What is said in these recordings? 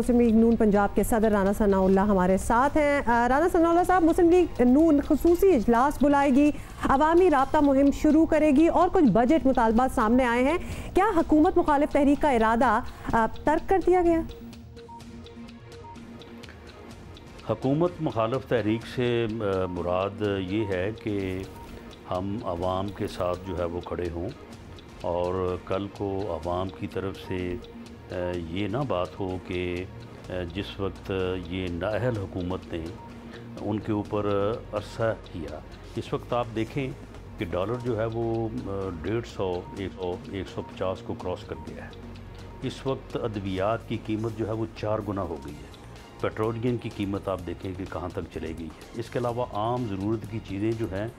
मुस्लिम league नून पंजाब के सदर राना सनाउल्लाह हमारे साथ हैं। राना सनाउल्लाह साहब, मुस्लिम लीग नून खुसूसी इजलास बुलाएगी, अवामी राब्ता मुहिम शुरू करेगी और कुछ बजट मुतालबात सामने आए हैं। क्या हुकूमत मुखालिफ तहरीक का इरादा तर्क कर दिया गया? हुकूमत मुखालिफ तहरीक से मुराद ये है कि हम आवाम के साथ जो है वो खड़े हों और कल को आवाम की तरफ से ये ना बात हो कि जिस वक्त ये नाअहल हुकूमत ने उनके ऊपर अरसा किया। इस वक्त आप देखें कि डॉलर जो है वो 150, 150 को क्रॉस कर गया है। इस वक्त अद्वियात की कीमत जो है वो 4 गुना हो गई है। पेट्रोलियम की कीमत आप देखें कि कहाँ तक चले गई है। इसके अलावा आम ज़रूरत की चीज़ें जो हैं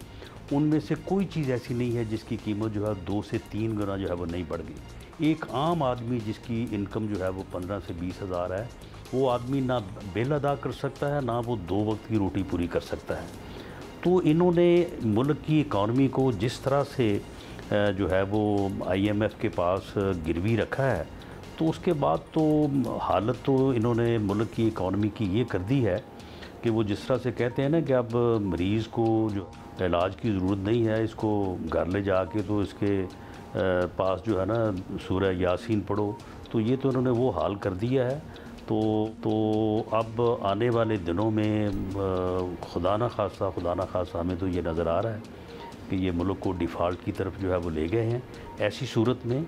उनमें से कोई चीज़ ऐसी नहीं है जिसकी कीमत जो है 2 से 3 गुना जो है वो नहीं बढ़ गई। एक आम आदमी जिसकी इनकम जो है वो 15 से 20 हज़ार है, वो आदमी ना बिल अदा कर सकता है, ना वो 2 वक्त की रोटी पूरी कर सकता है। तो इन्होंने मुल्क की इकॉनमी को जिस तरह से जो है वो IMF के पास गिरवी रखा है, तो उसके बाद तो हालत तो इन्होंने मुल्क की इकॉनमी की ये कर दी है कि वो जिस तरह से कहते हैं ना कि अब मरीज़ को जो इलाज की ज़रूरत नहीं है, इसको घर ले जाके तो इसके पास जो है ना सूरह यासीन पढ़ो, तो ये तो उन्होंने वो हाल कर दिया है। तो अब आने वाले दिनों में खुदा ना खासा हमें तो ये नज़र आ रहा है कि ये मुल्क को डिफ़ॉल्ट की तरफ जो है वो ले गए हैं। ऐसी सूरत में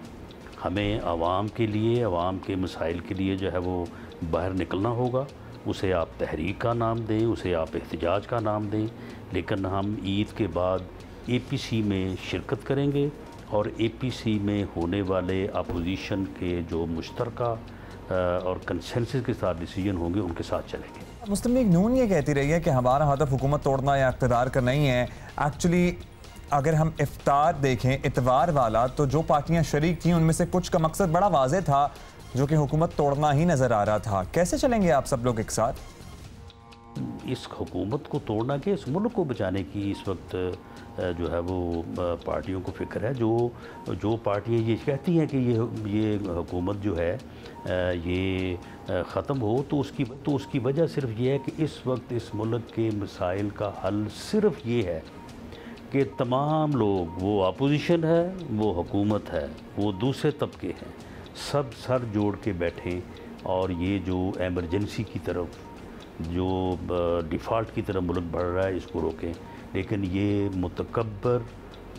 हमें आवाम के लिए, आवाम के मसाइल के लिए जो है वो बाहर निकलना होगा। उसे आप तहरीक का नाम दें, उसे आप एहतजाज का नाम दें, लेकिन हम ईद के बाद APC में शिरकत करेंगे और APC में होने वाले अपोजिशन के जो मुश्तरका और कंसेंसस के साथ डिसीजन होंगे उनके साथ चलेंगे। मुस्लिम लीग नून ये कहती रही है कि हमारा हदफ हुकूमत तोड़ना या इक़्तिदार का नहीं है। एक्चुअली अगर हम इफ्तार देखें इतवार वाला, तो जो पार्टियां शरीक थीं उनमें से कुछ का मकसद बड़ा वाज़ेह था, जो कि हुकूमत तोड़ना ही नज़र आ रहा था। कैसे चलेंगे आप सब लोग एक साथ? इस हुकूमत को तोड़ना के इस मुल्क को बचाने की इस वक्त जो है वो पार्टियों को फ़िक्र है। जो पार्टियाँ ये कहती हैं कि ये हुकूमत जो है ये ख़त्म हो, तो उसकी वजह सिर्फ ये है कि इस वक्त इस मुल्क के मसाइल का हल सिर्फ ये है कि तमाम लोग, वो अपोजिशन है, वो हुकूमत है, वो दूसरे तबके हैं, सब सर जोड़ के बैठें और ये जो एमरजेंसी की तरफ, जो डिफ़ॉल्ट की तरफ मुल्क बढ़ रहा है, इसको रोकें। लेकिन ये मुतकब्बर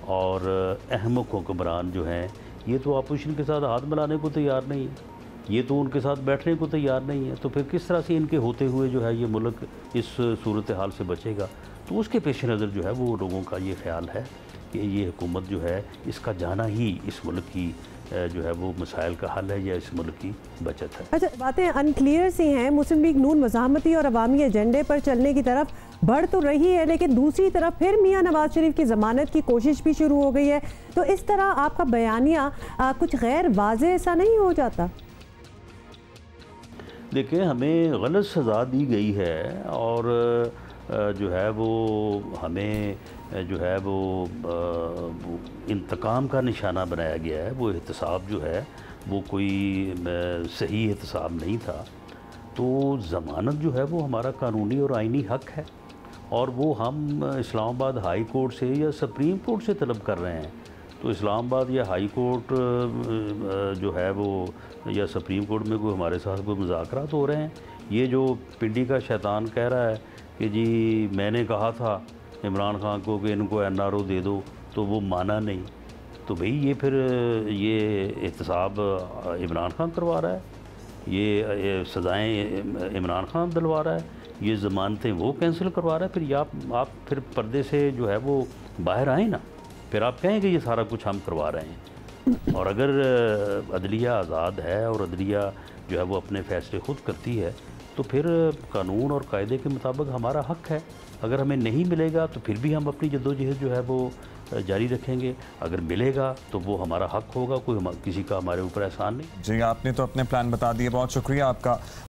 और अहमक हुक्मरान जो हैं, ये तो अपोजिशन के साथ हाथ मिलाने को तैयार नहीं है, ये तो उनके साथ बैठने को तैयार नहीं है। तो फिर किस तरह से इनके होते हुए जो है ये मुल्क इस सूरत हाल से बचेगा? तो उसके पेश नज़र जो है वो लोगों का ये ख्याल है कि ये हुकूमत जो है इसका जाना ही इस मुल्क की जो है वो मसाइल का हल है या इस मुल्क की बचत है। अच्छा, बातें अनक्लियर सी हैं। मुस्लिम लीग नून मज़ाहमती और अवामी एजेंडे पर चलने की तरफ बढ़ तो रही है, लेकिन दूसरी तरफ फिर मियाँ नवाज शरीफ की ज़मानत की कोशिश भी शुरू हो गई है। तो इस तरह आपका बयानिया कुछ गैर वाज़ेह सा नहीं हो जाता? देखिए, हमें गलत सज़ा दी गई है और जो है वो हमें जो है वो इंतकाम का निशाना बनाया गया है। वो एहतसाब जो है वो कोई सही एहतसाब नहीं था। तो ज़मानत जो है वो हमारा कानूनी और आइनी हक़ है और वो हम इस्लामाबाद हाई कोर्ट से या सुप्रीम कोर्ट से तलब कर रहे हैं। तो इस्लामाबाद या हाई कोर्ट जो है वो या सुप्रीम कोर्ट में कोई हमारे साथ कोई मुज़ाकरात हो रहे हैं। ये जो पिंडी का शैतान कह रहा है कि जी मैंने कहा था इमरान खान को कि इनको NRO दे दो, तो वो माना नहीं, तो भाई ये फिर ये एहतसाब इमरान खान करवा रहा है, ये सज़ाएँ इमरान खान दिलवा रहा है, ये ज़मानतें वो कैंसिल करवा रहा है। फिर आप फिर पर्दे से जो है वो बाहर आए ना, फिर आप कहें कि ये सारा कुछ हम करवा रहे हैं। और अगर अदलिया आज़ाद है और अदलिया जो है वो अपने फ़ैसले ख़ुद करती है, तो फिर कानून और कायदे के मुताबिक हमारा हक़ है। अगर हमें नहीं मिलेगा तो फिर भी हम अपनी जद्दोजहद जो है वो जारी रखेंगे। अगर मिलेगा तो वो हमारा हक़ होगा, किसी का हमारे ऊपर एहसान नहीं। जी, आपने तो अपने प्लान बता दिए, बहुत शुक्रिया आपका।